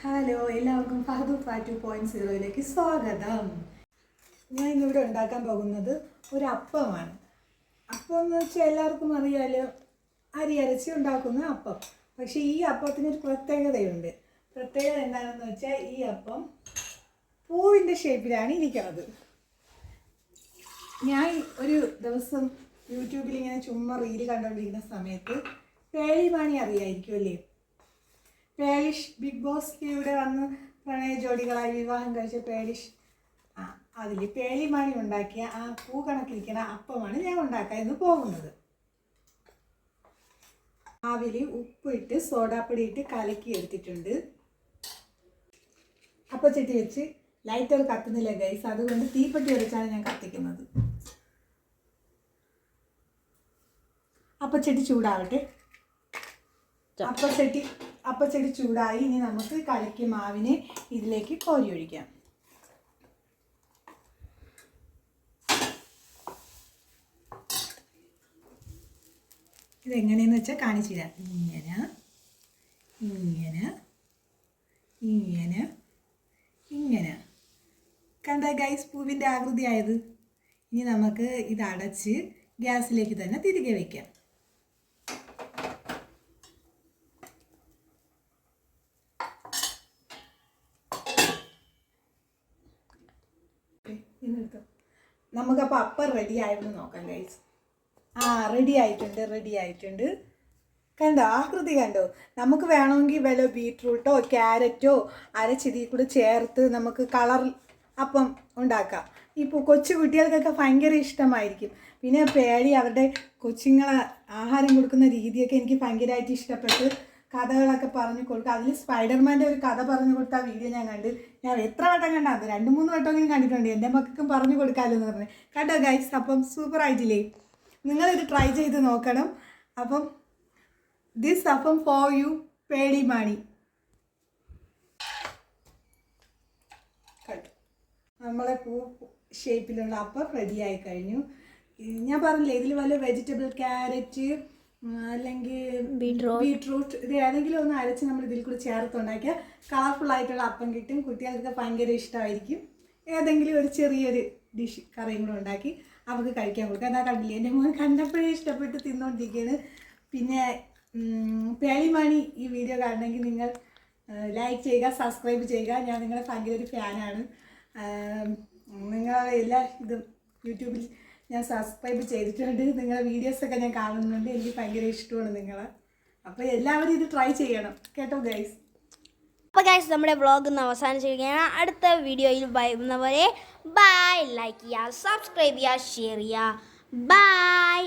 Hello, എല്ലാവർക്കും ഫഹദു fat 2.0 സ്വാഗതം. ഞാൻ ഇന്നിവിടെ ഉണ്ടാക്കാൻ പോകുന്നത് ഒരു അപ്പമാണ്. അപ്പം എന്ന് വെച്ചാൽ എല്ലാവർക്കും അറിയാലോ, അരി അരച്ച് ഉണ്ടാക്കുന്ന അപ്പം. പക്ഷേ ഈ അപ്പത്തിനൊരു പ്രത്യേകതയുണ്ട്. പ്രത്യേകത എന്താണെന്ന് വെച്ചാൽ ഈ അപ്പം പൂവിൻ്റെ ഷേപ്പിലാണ് ഇരിക്കുന്നത്. ഞാൻ ഒരു ദിവസം യൂട്യൂബിൽ ഇങ്ങനെ ചുമ്മാ റീല് കണ്ടുകൊണ്ടിരിക്കുന്ന സമയത്ത് പേളിമാണി അറിയായിരിക്കുമല്ലേ? പേളിഷ് ബിഗ് ബോസ് ഇവിടെ വന്ന് പ്രണയ ജോഡികളായി വിവാഹം കഴിച്ച പേളിഷ് അതിൽ പേളിമാണി ഉണ്ടാക്കിയ ആ പൂ കണക്കിരിക്കുന്ന അപ്പമാണ് ഞാൻ ഉണ്ടാക്കാൻ പോകുന്നത്. അതിൽ ഉപ്പിട്ട് സോഡാപ്പൊടി ഇട്ട് കലക്കി എടുത്തിട്ടുണ്ട്. അപ്പച്ചട്ടി വെച്ച് ലൈറ്റർ കത്തുന്നില്ല ഗൈസ്, അതുകൊണ്ട് തീപ്പെട്ടി വെച്ചാണ് ഞാൻ കത്തിക്കുന്നത്. അപ്പച്ചട്ടി ചൂടാവട്ടെ. അപ്പച്ചട്ടി ചൂടായി. ഇനി നമുക്ക് കലക്കിയ മാവിനെ ഇതിലേക്ക് കോരി ഒഴിക്കാം. ഇതെങ്ങനെയെന്ന് വെച്ചാൽ കാണിച്ചു തരാം. ഇങ്ങനെ ഇങ്ങനെ ഇങ്ങനെ ഇങ്ങനെ കണ്ട ഗൈസ്, പൂവിൻ്റെ ആകൃതി ആയത്. ഇനി നമുക്ക് ഇത് അടച്ച് ഗ്യാസിലേക്ക് തന്നെ തിരികെ വയ്ക്കാം. നമുക്കപ്പോൾ അപ്പം റെഡി ആയിരുന്നു നോക്കാം ഗൈസ്. റെഡി ആയിട്ടുണ്ട്. കണ്ടോ ആകൃതി കണ്ടോ? നമുക്ക് വേണമെങ്കിൽ വല്ല ബീട്രൂട്ടോ ക്യാരറ്റോ അരച്ചിതിൽ കൂടെ ചേർത്ത് നമുക്ക് കളർ അപ്പം ഉണ്ടാക്കാം. ഇപ്പോൾ കൊച്ചു കുട്ടികൾക്കൊക്കെ ഭയങ്കര ഇഷ്ടമായിരിക്കും. പിന്നെ പേടി അവരുടെ കൊച്ചുങ്ങളെ ആഹാരം കൊടുക്കുന്ന രീതിയൊക്കെ എനിക്ക് ഭയങ്കരമായിട്ട് ഇഷ്ടപ്പെട്ട് കഥകളൊക്കെ പറഞ്ഞു കൊടുക്കുക. അതിൽ സ്പൈഡർമാൻ്റെ ഒരു കഥ പറഞ്ഞു കൊടുത്ത വീഡിയോ ഞാൻ കണ്ട്. ഞാൻ എത്ര വട്ടം കണ്ടാൽ 2-3 വട്ടമെങ്കിലും കണ്ടിട്ടുണ്ട്. എൻ്റെ മക്കൾക്കും പറഞ്ഞു കൊടുക്കാമല്ലോ എന്ന് പറഞ്ഞു. കണ്ടോ ഗൈസ്, അപ്പം സൂപ്പർ ആയിട്ടില്ലേ? നിങ്ങളിത് ട്രൈ ചെയ്ത് നോക്കണം. അപ്പം ദിസ് അപ്പം ഫോർ യു പേളിമാണി. കണ്ടു, നമ്മളെ പൂ ഷേപ്പിലുള്ള അപ്പം റെഡിയായി കഴിഞ്ഞു. ഞാൻ പറഞ്ഞില്ലേ, ഇതിൽ വല്ല വെജിറ്റബിൾ ക്യാരറ്റ് അല്ലെങ്കിൽ ബീട്രൂട്ട് ഇത് ഏതെങ്കിലും ഒന്ന് അരച്ച് നമ്മൾ ഇതിൽ കൂടി ചേർത്തുണ്ടാക്കിയാൽ കളർഫുൾ ആയിട്ടുള്ള അപ്പം കിട്ടും. കുട്ടികൾക്ക് ഭയങ്കര ഇഷ്ടമായിരിക്കും. ഏതെങ്കിലും ഒരു ചെറിയൊരു ഡിഷ് കറിയും കൂടെ ഉണ്ടാക്കി അവർക്ക് കഴിക്കാൻ കൊടുക്കുക. എന്താ കണ്ടില്ലേ, എൻ്റെ മോൻ കണ്ടപ്പോഴേ ഇഷ്ടപ്പെട്ട് തിന്നുകൊണ്ടിരിക്കുകയാണ്. പിന്നെ പേളിമാണി ഈ വീഡിയോ കാണണമെങ്കിൽ നിങ്ങൾ ലൈക്ക് ചെയ്യുക, സബ്സ്ക്രൈബ് ചെയ്യുക. ഞാൻ നിങ്ങളെ ഭയങ്കര ഒരു ഫാനാണ്. നിങ്ങളെ എല്ലാ ഇതും യൂട്യൂബിൽ ഞാൻ സബ്സ്ക്രൈബ് ചെയ്തിട്ടുണ്ട്. നിങ്ങളുടെ വീഡിയോസൊക്കെ ഞാൻ കാണുന്നുണ്ട്. എനിക്ക് ഭയങ്കര ഇഷ്ടമാണ് നിങ്ങളെ. അപ്പോൾ എല്ലാവരും ഇത് ട്രൈ ചെയ്യണം കേട്ടോ ഗൈസ്. അപ്പോൾ ഗൈസ്, നമ്മുടെ വ്ളോഗ് ഇന്ന് അവസാനിച്ചിരിക്കുകയാണ്. അടുത്ത വീഡിയോയിൽ വരുന്നവരെ ബൈ. ലൈക്ക് ചെയ്യുക, സബ്സ്ക്രൈബ് ചെയ്യുക, ഷെയർ ചെയ്യുക. ബൈ.